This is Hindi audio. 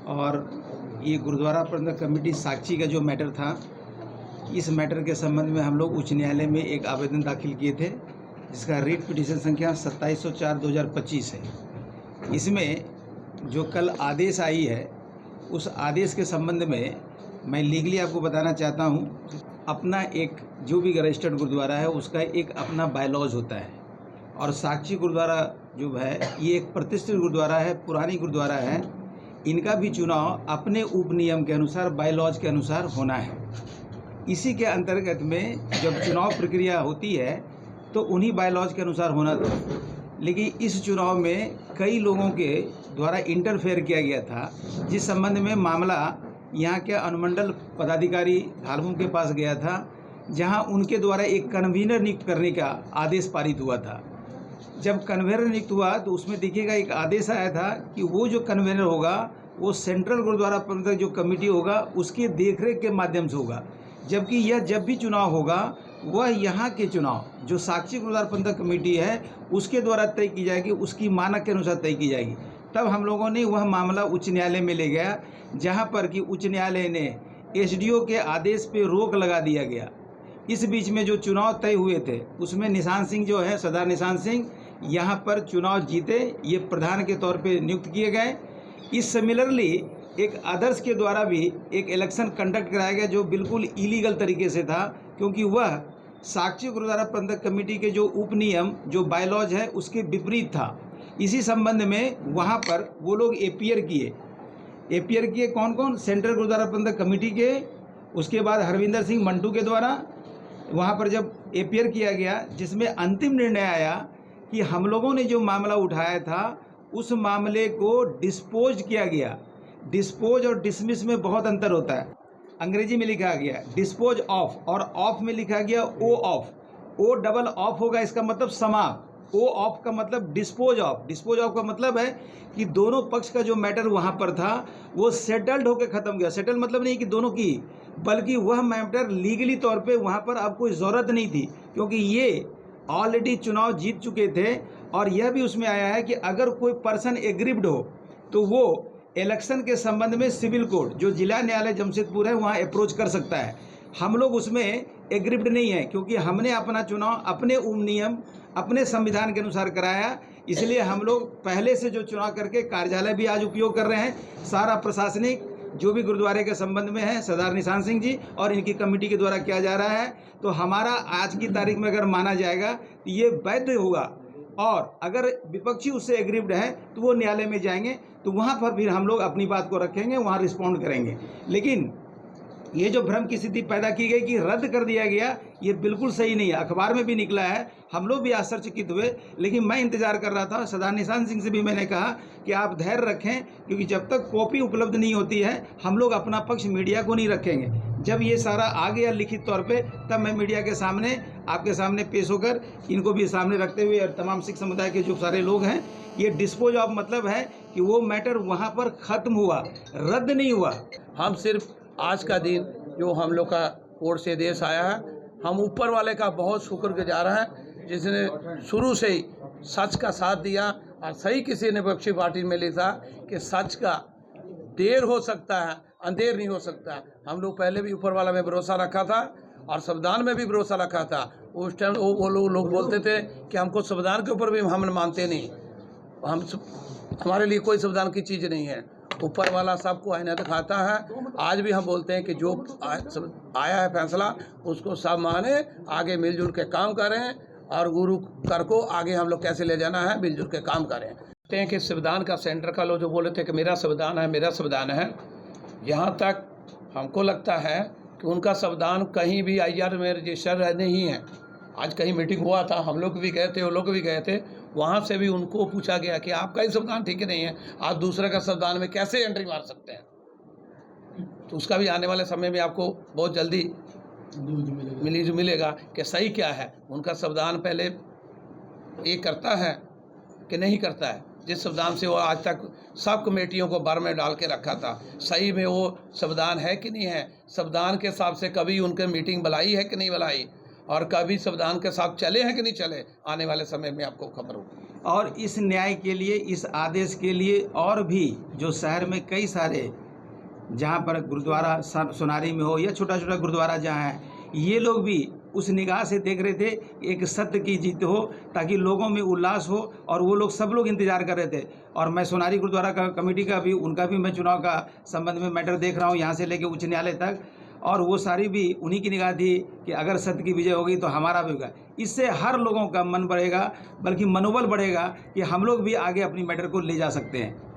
और ये गुरुद्वारा प्रबंधक कमेटी साक्षी का जो मैटर था, इस मैटर के संबंध में हम लोग उच्च न्यायालय में एक आवेदन दाखिल किए थे, जिसका रीट पिटीशन संख्या 2704/2025 है। इसमें जो कल आदेश आई है, उस आदेश के संबंध में मैं लीगली आपको बताना चाहता हूँ। अपना एक जो भी रजिस्टर्ड गुरुद्वारा है, उसका एक अपना बायलॉज होता है, और साक्षी गुरुद्वारा जो है, ये एक प्रतिष्ठित गुरुद्वारा है, पुरानी गुरुद्वारा है। इनका भी चुनाव अपने उप नियम के अनुसार, बायलॉज के अनुसार होना है। इसी के अंतर्गत में जब चुनाव प्रक्रिया होती है तो उन्हीं बायलॉज के अनुसार होना था, लेकिन इस चुनाव में कई लोगों के द्वारा इंटरफेयर किया गया था, जिस संबंध में मामला यहाँ के अनुमंडल पदाधिकारी धालमू के पास गया था, जहाँ उनके द्वारा एक कन्वीनर नियुक्त करने का आदेश पारित हुआ था। जब कन्वीनर नियुक्त हुआ तो उसमें देखिएगा एक आदेश आया था कि वो जो कन्वीनर होगा वो सेंट्रल गुरुद्वारा प्रबंधक जो कमेटी होगा उसके देखरेख के माध्यम से होगा, जबकि यह जब भी चुनाव होगा वह यहाँ के चुनाव जो साक्षी गुरुद्वारा प्रबंधक कमेटी है उसके द्वारा तय की जाएगी, उसकी मानक के अनुसार तय की जाएगी। तब हम लोगों ने वह मामला उच्च न्यायालय में ले गया, जहाँ पर कि उच्च न्यायालय ने एसडीओ के आदेश पे रोक लगा दिया गया। इस बीच में जो चुनाव तय हुए थे उसमें निशान सिंह जो है, सरदार निशान सिंह यहाँ पर चुनाव जीते, ये प्रधान के तौर पे नियुक्त किए गए। इस सिमिलरली एक अदर्स के द्वारा भी एक इलेक्शन कंडक्ट कराया गया जो बिल्कुल इलीगल तरीके से था, क्योंकि वह साक्षी गुरुद्वारा प्रबंधक कमेटी के जो उप नियम जो बायलॉज है उसके विपरीत था। इसी संबंध में वहाँ पर वो लोग एपीयर किए कौन कौन? सेंट्रल गुरुद्वारा प्रबंधक कमेटी के, उसके बाद हरविंदर सिंह मंटू के द्वारा वहाँ पर जब एपीयर किया गया, जिसमें अंतिम निर्णय आया कि हम लोगों ने जो मामला उठाया था उस मामले को डिस्पोज किया गया। डिस्पोज और डिसमिस में बहुत अंतर होता है। अंग्रेजी में लिखा गया डिस्पोज ऑफ, और ऑफ में लिखा गया ओ ऑफ। ओ डबल ऑफ होगा, इसका मतलब समाप्त। ओ ऑफ का मतलब डिस्पोज ऑफ। डिस्पोज ऑफ का मतलब है कि दोनों पक्ष का जो मैटर वहाँ पर था वो सेटल्ड होकर ख़त्म गया। सेटल मतलब नहीं कि दोनों की, बल्कि वह मैटर लीगली तौर पे वहाँ पर अब कोई ज़रूरत नहीं थी, क्योंकि ये ऑलरेडी चुनाव जीत चुके थे। और यह भी उसमें आया है कि अगर कोई पर्सन एग्रीव्ड हो तो वो इलेक्शन के संबंध में सिविल कोर्ट जो जिला न्यायालय जमशेदपुर है वहाँ अप्रोच कर सकता है। हम लोग उसमें एग्रीव्ड नहीं है, क्योंकि हमने अपना चुनाव अपने नियम अपने संविधान के अनुसार कराया। इसलिए हम लोग पहले से जो चुनाव करके कार्यालय भी आज उपयोग कर रहे हैं। सारा प्रशासनिक जो भी गुरुद्वारे के संबंध में है सरदार निशान सिंह जी और इनकी कमेटी के द्वारा किया जा रहा है। तो हमारा आज की तारीख में अगर माना जाएगा तो ये वैध होगा, और अगर विपक्षी उससे एग्रीव्ड है तो वो न्यायालय में जाएंगे, तो वहाँ पर फिर हम लोग अपनी बात को रखेंगे, वहाँ रिस्पॉन्ड करेंगे। लेकिन ये जो भ्रम की स्थिति पैदा की गई कि रद्द कर दिया गया, ये बिल्कुल सही नहीं है। अखबार में भी निकला है, हम लोग भी आश्चर्यचकित हुए, लेकिन मैं इंतजार कर रहा था। सरदार निशान सिंह से भी मैंने कहा कि आप धैर्य रखें, क्योंकि जब तक कॉपी उपलब्ध नहीं होती है हम लोग अपना पक्ष मीडिया को नहीं रखेंगे। जब ये सारा आ गया लिखित तौर पे, तब मैं मीडिया के सामने आपके सामने पेश होकर इनको भी सामने रखते हुए और तमाम सिख समुदाय के जो सारे लोग हैं, ये डिस्पोज ऑफ मतलब है कि वो मैटर वहाँ पर ख़त्म हुआ, रद्द नहीं हुआ। हम सिर्फ आज का दिन जो हम लोग का कोर्ट से आदेश आया है, हम ऊपर वाले का बहुत शुक्रगुजार हैं, जिसने शुरू से ही सच का साथ दिया। और सही किसी ने विपक्षी पार्टी में लिखा कि सच का देर हो सकता है, अंधेर नहीं हो सकता। हम लोग पहले भी ऊपर वाला में भरोसा रखा था और संविधान में भी भरोसा रखा था। उस टाइम वो लोग बोलते थे कि हमको संविधान के ऊपर भी हम मानते नहीं, हमारे लिए कोई संविधान की चीज़ नहीं है। ऊपर वाला सबको आईना दिखाता है। आज भी हम बोलते हैं कि जो आया है फैसला उसको सब माने, आगे मिलजुल के काम करें, और गुरु कर को आगे हम लोग कैसे ले जाना है मिलजुल के काम करें। कहते हैं कि संविधान का सेंटर का लोग जो बोले थे कि मेरा संविधान है, मेरा संविधान है, यहाँ तक हमको लगता है कि उनका संविधान कहीं भी IR में रजिस्टर नहीं है। आज कहीं मीटिंग हुआ था, हम लोग भी गए थे, वो लोग भी गए थे, वहाँ से भी उनको पूछा गया कि आपका ही संविधान ठीक नहीं है, आप दूसरे का संविधान में कैसे एंट्री मार सकते हैं। तो उसका भी आने वाले समय में आपको बहुत जल्दी मिलेगा कि सही क्या है। उनका संविधान पहले ये करता है कि नहीं करता है। जिस संविधान से वो आज तक सब कमेटियों को बर में डाल के रखा था, सही में वो संविधान है कि नहीं है। संविधान के हिसाब से कभी उनके मीटिंग बुलाई है कि नहीं बुलाई। और कभी संविधान के साथ चले हैं कि नहीं चले, आने वाले समय में आपको खबर होगी। और इस न्याय के लिए, इस आदेश के लिए और भी जो शहर में कई सारे जहाँ पर गुरुद्वारा सोनारी में हो या छोटा छोटा गुरुद्वारा जहाँ है, ये लोग भी उस निगाह से देख रहे थे एक सत्य की जीत हो, ताकि लोगों में उल्लास हो, और वो लोग सब लोग इंतजार कर रहे थे। और मैं सोनारी गुरुद्वारा का कमेटी का भी, उनका भी मैं चुनाव का संबंध में मैटर देख रहा हूँ, यहाँ से लेके उच्च न्यायालय तक, और वो सारी भी उन्हीं की निगाह थी कि अगर सत्य की विजय होगी तो हमारा भी होगा। इससे हर लोगों का मन बढ़ेगा, बल्कि मनोबल बढ़ेगा कि हम लोग भी आगे अपनी मैटर को ले जा सकते हैं।